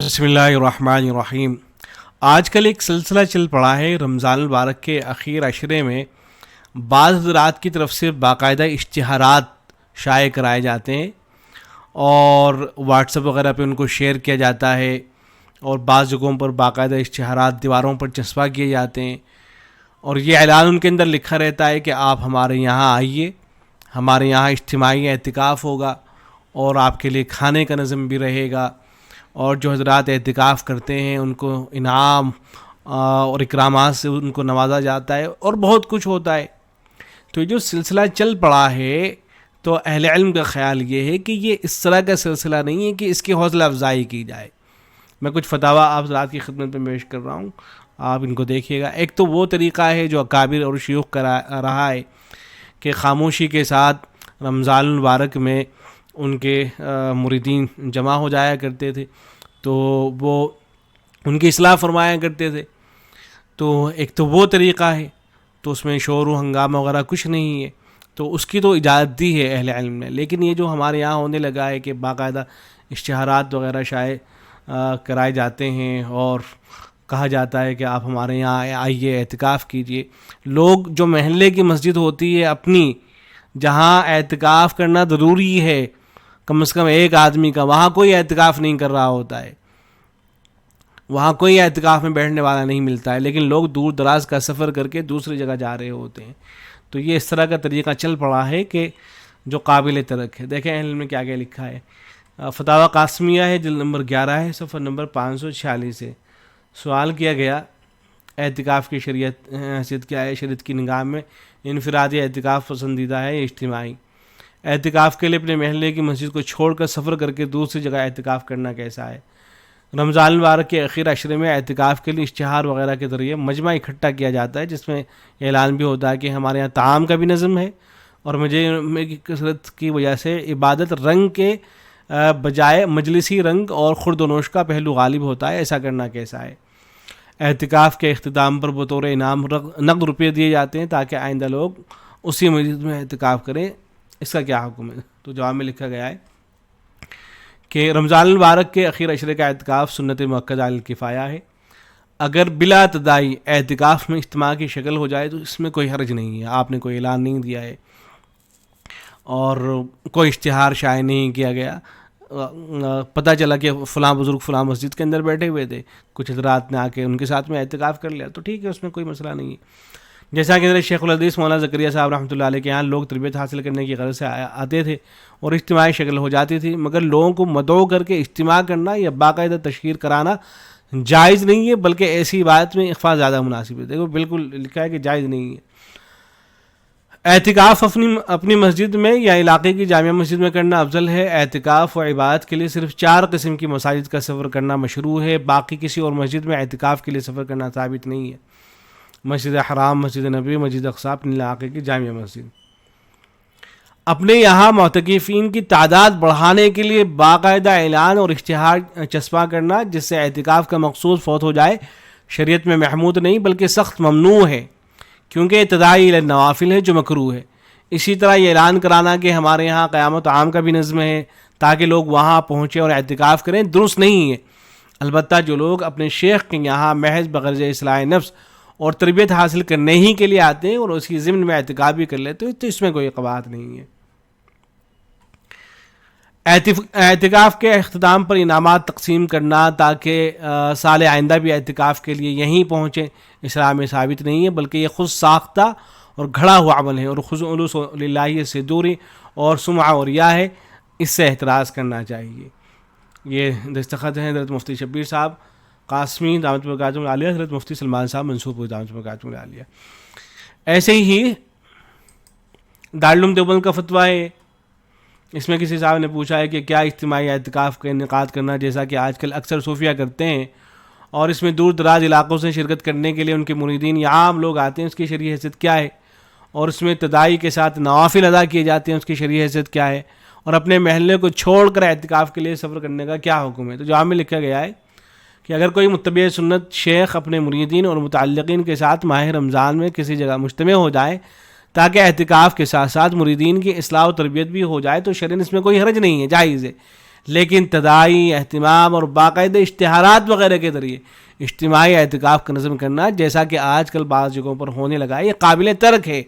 بسم اللہ الرحمن الرحیم۔ آج کل ایک سلسلہ چل پڑا ہے رمضان المبارک کے اخیر عشرے میں بعض حضرات کی طرف سے باقاعدہ اشتہارات شائع کرائے جاتے ہیں اور واٹس ایپ وغیرہ پہ ان کو شیئر کیا جاتا ہے، اور بعض جگہوں پر باقاعدہ اشتہارات دیواروں پر چسپاں کیے جاتے ہیں، اور یہ اعلان ان کے اندر لکھا رہتا ہے کہ آپ ہمارے یہاں آئیے، ہمارے یہاں اجتماعی اعتکاف ہوگا اور آپ کے لیے کھانے کا نظم بھی رہے گا، اور جو حضرات اعتکاف کرتے ہیں ان کو انعام اور اکرامات سے ان کو نوازا جاتا ہے اور بہت کچھ ہوتا ہے۔ تو یہ جو سلسلہ چل پڑا ہے تو اہل علم کا خیال یہ ہے کہ یہ اس طرح کا سلسلہ نہیں ہے کہ اس کی حوصلہ افزائی کی جائے۔ میں کچھ فتاویٰ آپ حضرات کی خدمت میں پیش کر رہا ہوں، آپ ان کو دیکھیے گا۔ ایک تو وہ طریقہ ہے جو اکابر اور شیوخ کا رہا ہے کہ خاموشی کے ساتھ رمضان المبارک میں ان کے مریدین جمع ہو جایا کرتے تھے تو وہ ان کی اصلاح فرمایا کرتے تھے۔ تو ایک تو وہ طریقہ ہے، تو اس میں شور و ہنگامہ وغیرہ کچھ نہیں ہے، تو اس کی تو اجازت دی ہے اہل علم نے۔ لیکن یہ جو ہمارے یہاں ہونے لگا ہے کہ باقاعدہ اشتہارات وغیرہ شائع کرائے جاتے ہیں اور کہا جاتا ہے کہ آپ ہمارے یہاں آئیے، اعتکاف کیجئے۔ لوگ جو محلے کی مسجد ہوتی ہے اپنی، جہاں اعتکاف کرنا ضروری ہے کم از کم ایک آدمی کا، وہاں کوئی اعتکاف نہیں کر رہا ہوتا ہے، وہاں کوئی اعتکاف میں بیٹھنے والا نہیں ملتا ہے، لیکن لوگ دور دراز کا سفر کر کے دوسری جگہ جا رہے ہوتے ہیں۔ تو یہ اس طرح کا طریقہ چل پڑا ہے کہ جو قابل ترک ہے۔ دیکھیں اہل میں کیا کیا لکھا ہے۔ فتاویٰ قاسمیہ ہے، جلد نمبر 11 ہے، صفحہ نمبر 546 ہے۔ سوال کیا گیا اعتکاف کی شریعت حیثیت کیا ہے، شریعت کی نگاہ میں انفرادی اعتکاف پسندیدہ ہے یا اجتماعی؟ اعتکاف کے لیے اپنے محلے کی مسجد کو چھوڑ کر سفر کر کے دوسری جگہ اعتکاف کرنا کیسا ہے؟ رمضان المبارک کے اخیر عشرے میں اعتکاف کے لیے اشتہار وغیرہ کے ذریعے مجمع اکٹھا کیا جاتا ہے، جس میں اعلان بھی ہوتا ہے کہ ہمارے یہاں طعام کا بھی نظم ہے اور مجمع کی کثرت کی وجہ سے عبادت رنگ کے بجائے مجلسی رنگ اور خورد و نوش کا پہلو غالب ہوتا ہے، ایسا کرنا کیسا ہے؟ اعتکاف کے اختتام پر بطور انعام نقد روپے دیے جاتے ہیں تاکہ آئندہ لوگ اسی مسجد میں اعتکاف کریں، اس کا کیا حکم ہے؟ تو جواب میں لکھا گیا ہے کہ رمضان المبارک کے اخیر عشرے کا اعتکاف سنت مؤکدہ علی الکفایہ ہے۔ اگر بلا تدائی اعتکاف میں اجتماع کی شکل ہو جائے تو اس میں کوئی حرج نہیں ہے، آپ نے کوئی اعلان نہیں دیا ہے اور کوئی اشتہار شائع نہیں کیا گیا، پتہ چلا کہ فلاں بزرگ فلاں مسجد کے اندر بیٹھے ہوئے تھے، کچھ حضرات نے آ کے ان کے ساتھ میں اعتکاف کر لیا تو ٹھیک ہے، اس میں کوئی مسئلہ نہیں ہے۔ جیسا کہ شیخ الحدیث مولانا زکریا صاحب رحمۃ اللہ علیہ کے یہاں لوگ تربیت حاصل کرنے کی غرض سے آتے تھے اور اجتماعی شکل ہو جاتی تھی، مگر لوگوں کو مدعو کر کے اجتماع کرنا یا باقاعدہ تشہیر کرانا جائز نہیں ہے، بلکہ ایسی بات میں اخفاء زیادہ مناسب ہے۔ دیکھو بالکل لکھا ہے کہ جائز نہیں ہے۔ اعتکاف اپنی مسجد میں یا علاقے کی جامع مسجد میں کرنا افضل ہے۔ اعتکاف و عبادت کے لیے صرف 4 قسم کی مساجد کا سفر کرنا مشروع ہے، باقی کسی اور مسجد میں اعتکاف کے لیے سفر کرنا ثابت نہیں ہے۔ مسجد حرام، مسجد نبوی، مسجد اقصی، اپنے علاقے کی جامع مسجد۔ اپنے یہاں معتکفین کی تعداد بڑھانے کے لیے باقاعدہ اعلان اور اشتہار چسپاں کرنا جس سے اعتکاف کا مقصود فوت ہو جائے، شریعت میں محمود نہیں بلکہ سخت ممنوع ہے، کیونکہ ابتدائی النوافل ہے جو مکروہ ہے۔ اسی طرح یہ اعلان کرانا کہ ہمارے یہاں قیامت عام کا بھی نظم ہے تاکہ لوگ وہاں پہنچیں اور اعتکاف کریں، درست نہیں ہے۔ البتہ جو لوگ اپنے شیخ کے یہاں محض بغرض اصلاح نفس اور تربیت حاصل کرنے ہی کے لیے آتے ہیں اور اس کی ضمن میں اعتکاف بھی کر لیتے ہیں تو اس میں کوئی قباحت نہیں ہے۔ اعتکاف کے اختتام پر انعامات تقسیم کرنا تاکہ سال آئندہ بھی اعتکاف کے لیے یہیں پہنچیں، اسلام میں ثابت نہیں ہے، بلکہ یہ خود ساختہ اور گھڑا ہوا عمل ہے اور خضوع للہ سے دوری اور سمعہ اور ریا ہے، اس سے احتراز کرنا چاہیے۔ یہ دستخط ہیں حضرت مفتی شبیر صاحب قاسمی دامت برکاتہم العالیہ، حضرت مفتی سلمان صاحب منصور دامت برکاتہم العالیہ۔ ایسے ہی دارالعلوم دیوبند کا فتویٰ ہے، اس میں کسی صاحب نے پوچھا ہے کہ کیا اجتماعی اعتکاف کا انعقاد کرنا جیسا کہ آج کل اکثر صوفیہ کرتے ہیں اور اس میں دور دراز علاقوں سے شرکت کرنے کے لیے ان کے مریدین یا عام لوگ آتے ہیں، اس کی شرعی حیثیت کیا ہے؟ اور اس میں تدائی کے ساتھ نوافل ادا کیے جاتے ہیں، اس کی شرعی حیثیت کیا ہے؟ اور اپنے محلے کو چھوڑ کر اعتکاف کے لیے سفر کرنے کا کیا حکم ہے؟ تو جواب میں لکھا گیا ہے کہ اگر کوئی متبع سنت شیخ اپنے مریدین اور متعلقین کے ساتھ ماہ رمضان میں کسی جگہ مجتمع ہو جائے تاکہ اعتکاف کے ساتھ ساتھ مریدین کی اصلاح و تربیت بھی ہو جائے تو شرعاً اس میں کوئی حرج نہیں ہے، جائز ہے۔ لیکن تداعی اہتمام اور باقاعدہ اشتہارات وغیرہ کے ذریعے اجتماعی اعتکاف کا نظم کرنا، جیسا کہ آج کل بعض جگہوں پر ہونے لگا ہے، یہ قابل ترک ہے۔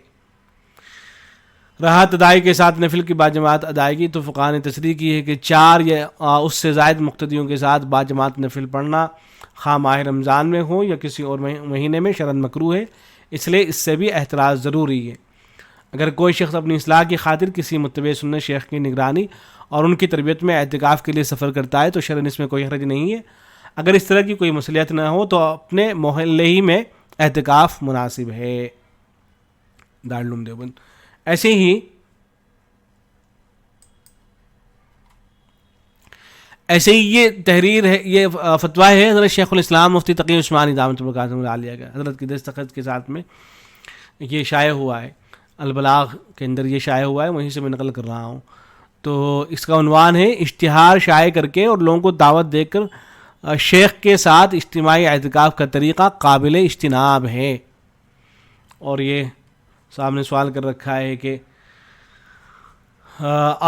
رہا تداعی کے ساتھ نفل کی باجماعت ادائیگی، تو فقہاء نے تصریح کی ہے کہ 4 یا اس سے زائد مقتدیوں کے ساتھ باجماعت نفل پڑھنا خواہ ماہ رمضان میں ہو یا کسی اور مہینے میں شرعاً مکروہ ہے، اس لیے اس سے بھی احتراز ضروری ہے۔ اگر کوئی شخص اپنی اصلاح کی خاطر کسی متبع سنت شیخ کی نگرانی اور ان کی تربیت میں اعتکاف کے لیے سفر کرتا ہے تو شرعاً اس میں کوئی حرج نہیں ہے۔ اگر اس طرح کی کوئی مصلحت نہ ہو تو اپنے محلے ہی میں اعتکاف مناسب ہے۔ دارالعلوم دیوبند۔ ایسے ہی یہ تحریر ہے، یہ فتویٰ ہے حضرت شیخ الاسلام مفتی تقی عثمانی دامت البرکاتہ عالیہ کا، حضرت کی دستخط کے ساتھ میں یہ شائع ہوا ہے، البلاغ کے اندر یہ شائع ہوا ہے، وہیں سے میں نقل کر رہا ہوں۔ تو اس کا عنوان ہے اشتہار شائع کر کے اور لوگوں کو دعوت دے کر شیخ کے ساتھ اجتماعی اعتکاف کا طریقہ قابل اجتناب ہے۔ اور یہ سامنے سوال کر رکھا ہے کہ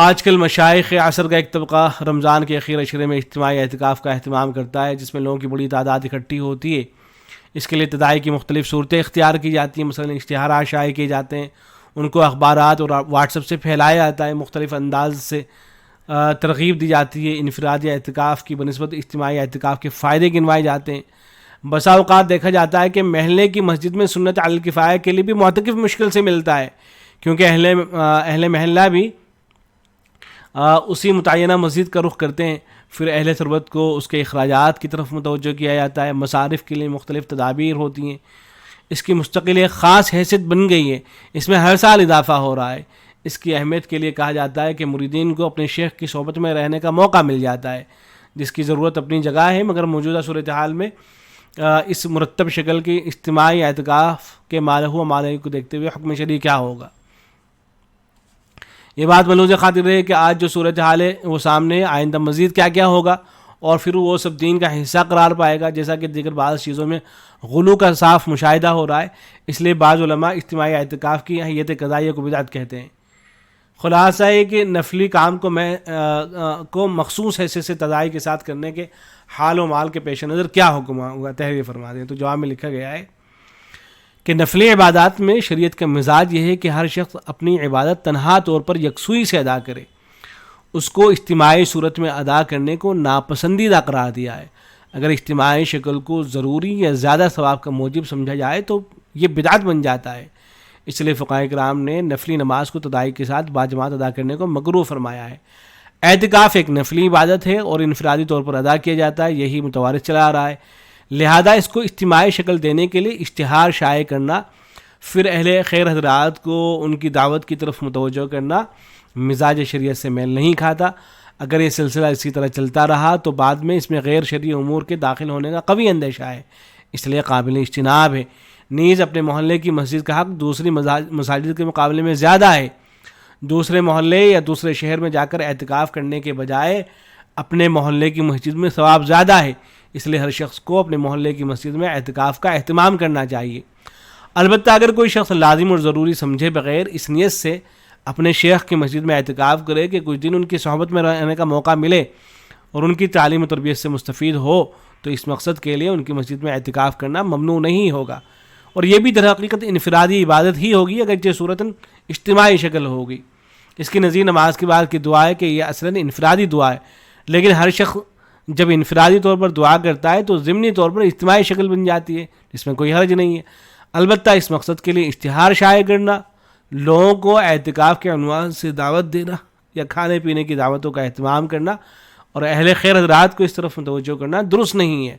آج کل مشائخ عصر کا ایک طبقہ رمضان کے اخیر عشرے میں اجتماعی اعتکاف کا اہتمام کرتا ہے، جس میں لوگوں کی بڑی تعداد اکٹھی ہوتی ہے۔ اس کے لیے تداعی کی مختلف صورتیں اختیار کی جاتی ہیں، مثلا اشتہارات شائع کیے جاتے ہیں، ان کو اخبارات اور واٹس ایپ سے پھیلایا جاتا ہے، مختلف انداز سے ترغیب دی جاتی ہے، انفرادی اعتکاف کی بنسبت اجتماعی اعتکاف کے فائدے گنوائے جاتے ہیں۔ بسا اوقات دیکھا جاتا ہے کہ محلے کی مسجد میں سنت علی الکفایہ کے لیے بھی معتکف مشکل سے ملتا ہے، کیونکہ اہل محلہ بھی اسی متعینہ مسجد کا رخ کرتے ہیں، پھر اہل ثروت کو اس کے اخراجات کی طرف متوجہ کیا جاتا ہے، مصارف کے لیے مختلف تدابیر ہوتی ہیں، اس کی مستقل ایک خاص حیثیت بن گئی ہے، اس میں ہر سال اضافہ ہو رہا ہے۔ اس کی اہمیت کے لیے کہا جاتا ہے کہ مریدین کو اپنے شیخ کی صحبت میں رہنے کا موقع مل جاتا ہے، جس کی ضرورت اپنی جگہ ہے، مگر موجودہ صورتحال میں اس مرتب شکل کی اجتماعی اعتکاف کے مالہ و مالہ کو دیکھتے ہوئے حکم شرعی کیا ہوگا۔ یہ بات ملحوظ خاطر رہے کہ آج جو صورتحال ہے وہ سامنے، آئندہ مزید کیا کیا ہوگا اور پھر وہ سب دین کا حصہ قرار پائے گا، جیسا کہ دیگر بعض چیزوں میں غلو کا صاف مشاہدہ ہو رہا ہے۔ اس لیے بعض علماء اجتماعی اعتکاف کی حیت قضائیہ کو بدعت کہتے ہیں۔ خلاصہ ہے کہ نفلی کام کو مخصوص حیثیت سے تداعی کے ساتھ کرنے کے حال و مال کے پیش نظر کیا حکم ہوگا، تحریر فرما دیں۔ تو جواب میں لکھا گیا ہے کہ نفلی عبادات میں شریعت کا مزاج یہ ہے کہ ہر شخص اپنی عبادت تنہا طور پر یکسوئی سے ادا کرے، اس کو اجتماعی صورت میں ادا کرنے کو ناپسندیدہ قرار دیا ہے۔ اگر اجتماعی شکل کو ضروری یا زیادہ ثواب کا موجب سمجھا جائے تو یہ بدعت بن جاتا ہے۔ اس لیے فقہاء کرام نے نفلی نماز کو تداعی کے ساتھ باجماعت ادا کرنے کو مکروہ فرمایا ہے۔ اعتکاف ایک نفلی عبادت ہے اور انفرادی طور پر ادا کیا جاتا ہے، یہی متوارث چلا آ رہا ہے، لہذا اس کو اجتماعی شکل دینے کے لیے اشتہار شائع کرنا، پھر اہل خیر حضرات کو ان کی دعوت کی طرف متوجہ کرنا مزاج شریعت سے میل نہیں کھاتا۔ اگر یہ سلسلہ اسی طرح چلتا رہا تو بعد میں اس میں غیر شرعی امور کے داخل ہونے کا قوی اندیشہ ہے، اس لیے قابل اجتناب ہے۔ نیز اپنے محلے کی مسجد کا حق دوسری مساجد کے مقابلے میں زیادہ ہے۔ دوسرے محلے یا دوسرے شہر میں جا کر اعتکاف کرنے کے بجائے اپنے محلے کی مسجد میں ثواب زیادہ ہے، اس لیے ہر شخص کو اپنے محلے کی مسجد میں اعتکاف کا اہتمام کرنا چاہیے۔ البتہ اگر کوئی شخص لازم اور ضروری سمجھے بغیر اس نیت سے اپنے شیخ کی مسجد میں اعتکاف کرے کہ کچھ دن ان کی صحبت میں رہنے کا موقع ملے اور ان کی تعلیم و تربیت سے مستفید ہو، تو اس مقصد کے لیے ان کی مسجد میں اعتکاف کرنا ممنوع نہیں ہوگا، اور یہ بھی در حقیقت انفرادی عبادت ہی ہوگی اگرچہ صورتاً اجتماعی شکل ہوگی۔ اس کی نظیر نماز کے بعد کی دعا ہے کہ یہ اصلاً انفرادی دعا ہے، لیکن ہر شخص جب انفرادی طور پر دعا کرتا ہے تو ضمنی طور پر اجتماعی شکل بن جاتی ہے، جس میں کوئی حرج نہیں ہے۔ البتہ اس مقصد کے لیے اشتہار شائع کرنا، لوگوں کو اعتکاف کے عنوان سے دعوت دینا یا کھانے پینے کی دعوتوں کا اہتمام کرنا اور اہل خیر حضرات کو اس طرف متوجہ کرنا درست نہیں ہے۔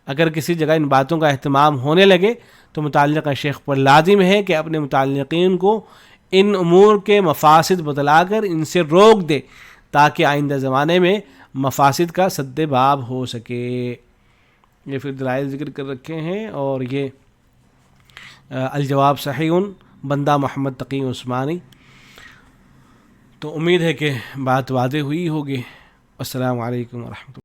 اگر کسی جگہ ان باتوں کا اہتمام ہونے لگے تو متعلقہ شیخ پر لازم ہے کہ اپنے متعلقین کو ان امور کے مفاسد بتلا کر ان سے روک دے، تاکہ آئندہ زمانے میں مفاسد کا سد باب ہو سکے۔ یہ پھر دلائل ذکر کر رکھے ہیں، اور یہ الجواب صحیح بندہ محمد تقی عثمانی۔ تو امید ہے کہ بات واضح ہوئی ہوگی۔ السلام علیکم ورحمۃ اللہ۔